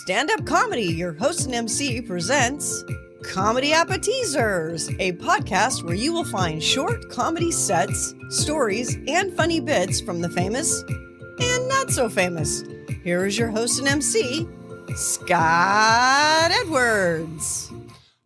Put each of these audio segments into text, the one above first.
Stand-Up Comedy, your host and MC, presents Comedy Appetizers, a podcast where you will find short comedy sets, stories, and funny bits from the famous and not so famous. Here is your host and MC, Scott Edwards.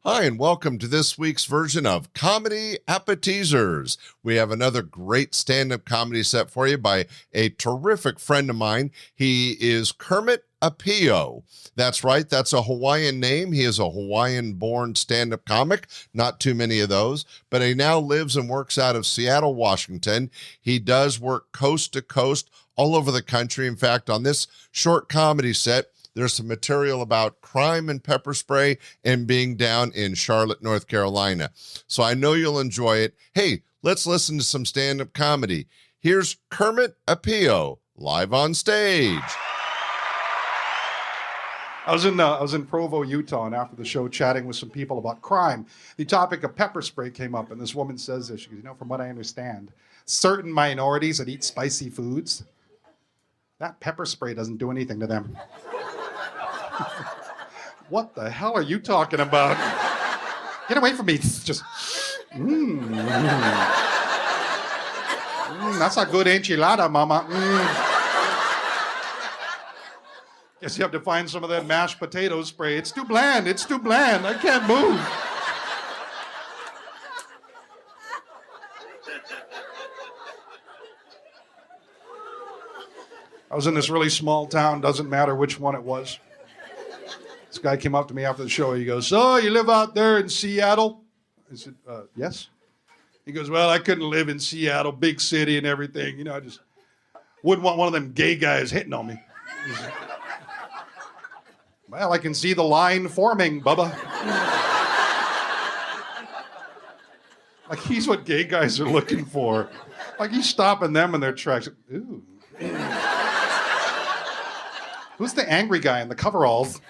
Hi, and welcome to this week's version of Comedy Appetizers. We have another great stand-up comedy set for you by a terrific friend of mine. He is Kermet Apio. That's right, that's a Hawaiian name. He is a Hawaiian-born stand-up comic, not too many of those, but he now lives and works out of Seattle, Washington. He does work coast to coast all over the country. In fact, on this short comedy set, there's some material about crime and pepper spray and being down in Charlotte, North Carolina. So I know you'll enjoy it. Hey, let's listen to some stand-up comedy. Here's Kermet Apio, live on stage. I was in Provo, Utah, and after the show, chatting with some people about crime, the topic of pepper spray came up, and this woman says this. She goes, from what I understand, certain minorities that eat spicy foods, that pepper spray doesn't do anything to them. What the hell are you talking about? Get away from me. Just, that's a good enchilada, mama. Guess you have to find some of that mashed potato spray. It's too bland. I can't move. I was in this really small town, doesn't matter which one it was. This guy came up to me after the show. He goes, "So, you live out there in Seattle?" I said, "Yes." He goes, "Well, I couldn't live in Seattle, big city and everything. I just wouldn't want one of them gay guys hitting on me." Said, "Well, I can see the line forming, Bubba." Like, he's what gay guys are looking for. Like, he's stopping them in their tracks. Ooh. Who's the angry guy in the coveralls?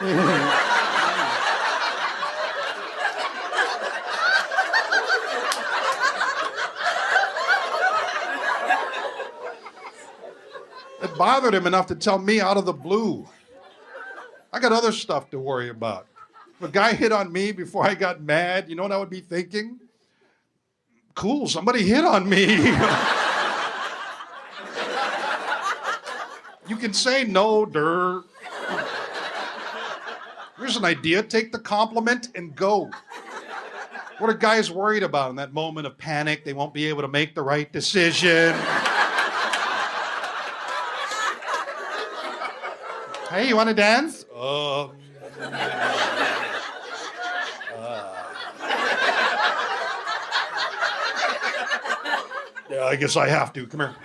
It bothered him enough to tell me out of the blue. I got other stuff to worry about. If a guy hit on me before I got mad, you know what I would be thinking? Cool, somebody hit on me. You can say no, der. Here's an idea. Take the compliment and go. What are guys worried about in that moment of panic? They won't be able to make the right decision. Hey, you want to dance? Yeah, I guess I have to. Come here.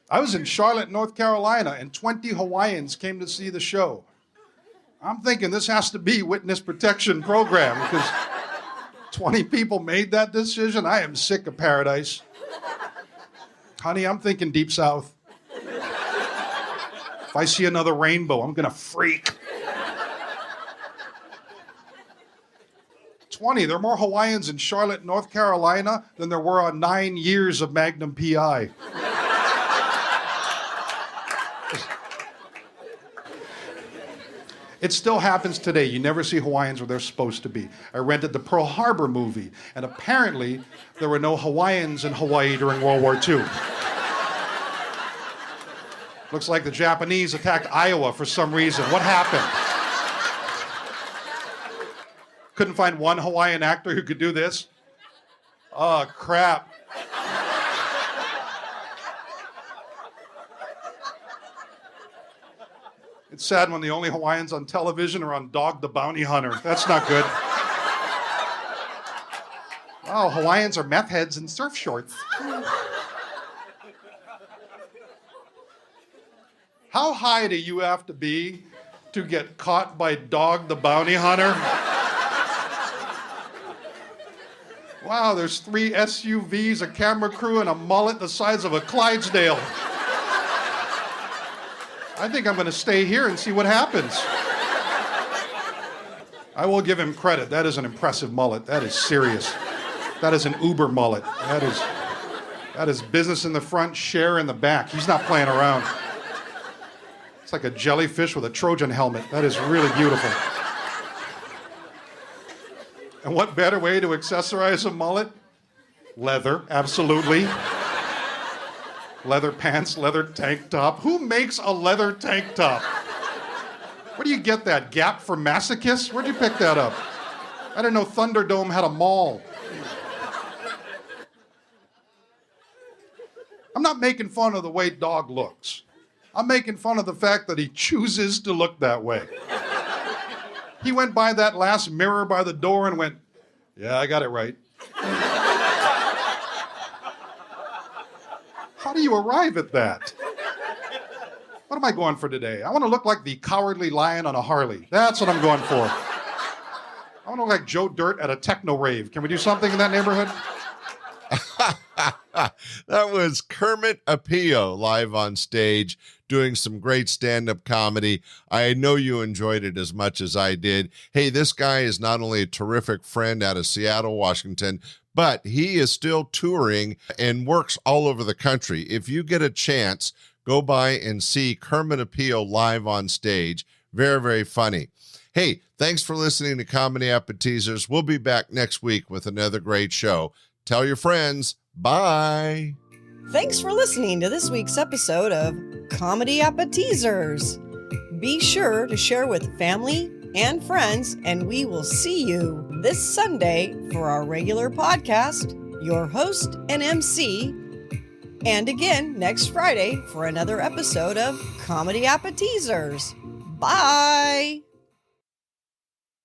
I was in Charlotte, North Carolina, and 20 Hawaiians came to see the show. I'm thinking this has to be witness protection program because 20 people made that decision. I am sick of paradise. Honey, I'm thinking deep south. If I see another rainbow, I'm going to freak. 20. There are more Hawaiians in Charlotte, North Carolina than there were on 9 years of Magnum P.I. It still happens today. You never see Hawaiians where they're supposed to be. I rented the Pearl Harbor movie, and apparently there were no Hawaiians in Hawaii during World War II. Looks like the Japanese attacked Iowa for some reason. What happened? Couldn't find one Hawaiian actor who could do this? Oh, crap. It's sad when the only Hawaiians on television are on Dog the Bounty Hunter. That's not good. Oh, Hawaiians are meth heads in surf shorts. How high do you have to be to get caught by Dog the Bounty Hunter? Wow, there's 3 SUVs, a camera crew, and a mullet the size of a Clydesdale. I think I'm going to stay here and see what happens. I will give him credit. That is an impressive mullet. That is serious. That is an Uber mullet. That is... Got his business in the front, share in the back. He's not playing around. It's like a jellyfish with a Trojan helmet. That is really beautiful. And what better way to accessorize a mullet? Leather, absolutely. Leather pants, leather tank top. Who makes a leather tank top? Where do you get that? Gap for masochists? Where'd you pick that up? I didn't know Thunderdome had a mall. I'm not making fun of the way Dog looks. I'm making fun of the fact that he chooses to look that way. He went by that last mirror by the door and went, yeah, I got it right. How do you arrive at that? What am I going for today? I want to look like the Cowardly Lion on a Harley. That's what I'm going for. I want to look like Joe Dirt at a techno rave. Can we do something in that neighborhood? That was Kermet Apio live on stage doing some great stand-up comedy. I know you enjoyed it as much as I did. Hey, this guy is not only a terrific friend out of Seattle, Washington, but he is still touring and works all over the country. If you get a chance, go by and see Kermet Apio live on stage. Very, very funny. Hey, thanks for listening to Comedy Appetizers. We'll be back next week with another great show. Tell your friends. Bye. Thanks for listening to this week's episode of Comedy Appetizers. Be sure to share with family and friends, and we will see you this Sunday for our regular podcast, your host and MC, and again next Friday for another episode of Comedy Appetizers. Bye.